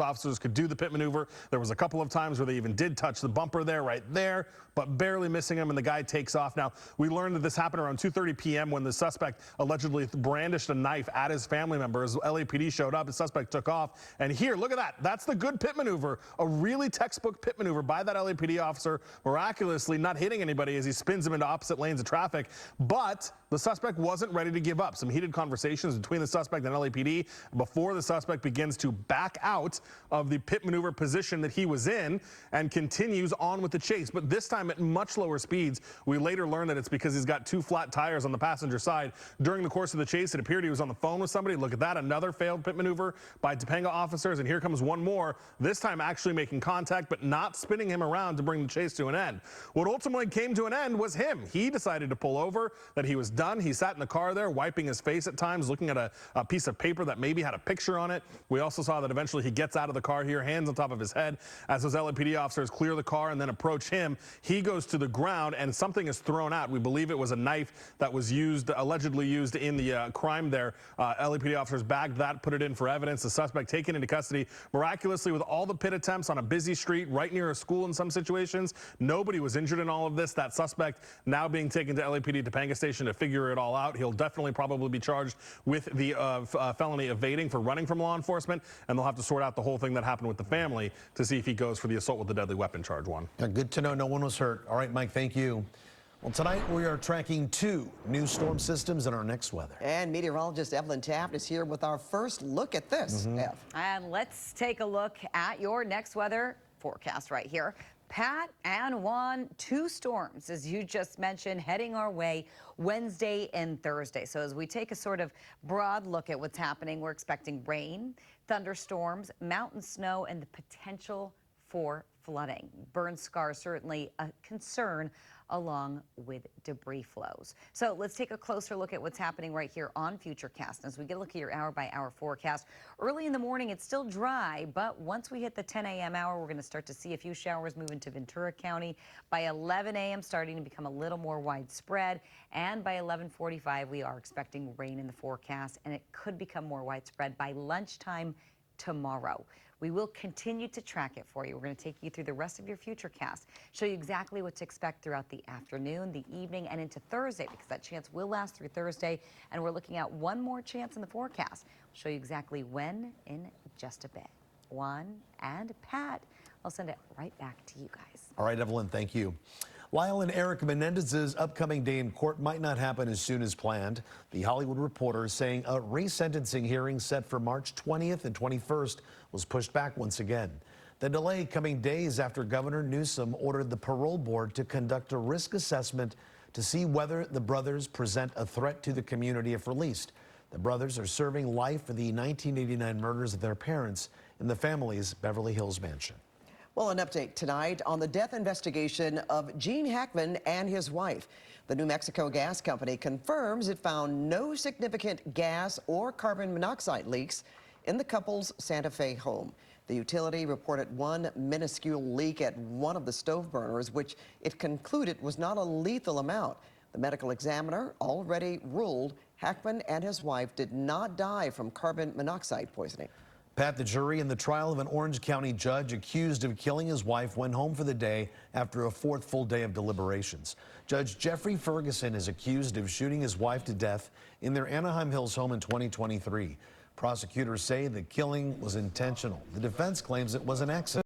Officers could do the pit maneuver. There was a couple of times where they even did touch the bumper there, right there, but barely missing him, and the guy takes off. Now, we learned that this happened around 2:30 p.m. when the suspect allegedly brandished a knife at his family member. As LAPD showed up, the suspect took off. And here, look at that. That's the good pit maneuver, a really textbook pit maneuver by that LAPD officer, miraculously not hitting anybody as he spins him into opposite lanes of traffic. But the suspect wasn't ready to give up. Some heated conversations between the suspect and LAPD before the suspect begins to back out of the pit maneuver position that he was in and continues on with the chase, but this time at much lower speeds. We later learned that it's because he's got two flat tires on the passenger side. During the course of the chase, it appeared he was on the phone with somebody. Look at that, another failed pit maneuver by Topanga officers, and here comes one more, this time actually making contact but not spinning him around to bring the chase to an end. What ultimately came to an end was him. He decided to pull over, that he was done. He sat in the car there, wiping his face at times, looking at a piece of paper that maybe had a picture on it. We also saw that eventually he gets out of the car here, hands on top of his head, as those LAPD officers clear the car and then approach him. He goes to the ground and something is thrown out. We believe it was a knife that was allegedly used in the crime there. LAPD officers bagged that, put it in for evidence. The suspect taken into custody. Miraculously, with all the pit attempts on a busy street right near a school in some situations, nobody was injured in all of this. That suspect now being taken to LAPD Topanga Station to figure it all out. He'll definitely probably be charged with the felony evading for running from law enforcement, and they'll have to sort out the whole thing that happened with the family to see if he goes for the assault with a deadly weapon charge. Good to know no one was hurt. All right, Mike, thank you. Well, tonight we are tracking two new storm systems in our next weather. And meteorologist Evelyn Taft is here with our first look at this. And let's take a look at your next weather forecast right here. Pat and Juan, two storms, as you just mentioned, heading our way Wednesday and Thursday. So as we take a sort of broad look at what's happening, we're expecting rain, thunderstorms, mountain snow, and the potential for flooding. Burn scars certainly a concern, along with debris flows. So let's take a closer look at what's happening right here on Futurecast. As we get a look at your hour-by-hour forecast, early in the morning it's still dry, but once we hit the 10 a.m. hour, we're going to start to see a few showers move into Ventura County. By 11 a.m. starting to become a little more widespread, and by 11:45 we are expecting rain in the forecast, and it could become more widespread by lunchtime tomorrow. We will continue to track it for you. We're going to take you through the rest of your Futurecast, show you exactly what to expect throughout the afternoon, the evening, and into Thursday, because that chance will last through Thursday, and we're looking at one more chance in the forecast. We'll show you exactly when in just a bit. Juan and Pat, I'll send it right back to you guys. All right, Evelyn, thank you. Lyle and Eric Menendez's upcoming day in court might not happen as soon as planned. The Hollywood Reporter is saying a resentencing hearing set for March 20th and 21st was pushed back once again. The delay coming days after Governor Newsom ordered the parole board to conduct a risk assessment to see whether the brothers present a threat to the community if released. The brothers are serving life for the 1989 murders of their parents in the family's Beverly Hills mansion. Well, an update tonight on the death investigation of Gene Hackman and his wife. The New Mexico Gas Company confirms it found no significant gas or carbon monoxide leaks in the couple's Santa Fe home. The utility reported one minuscule leak at one of the stove burners, which it concluded was not a lethal amount. The medical examiner already ruled Hackman and his wife did not die from carbon monoxide poisoning. Pat, the jury in the trial of an Orange County judge accused of killing his wife went home for the day after a fourth full day of deliberations. Judge Jeffrey Ferguson is accused of shooting his wife to death in their Anaheim Hills home in 2023. Prosecutors say the killing was intentional. The defense claims it was an accident.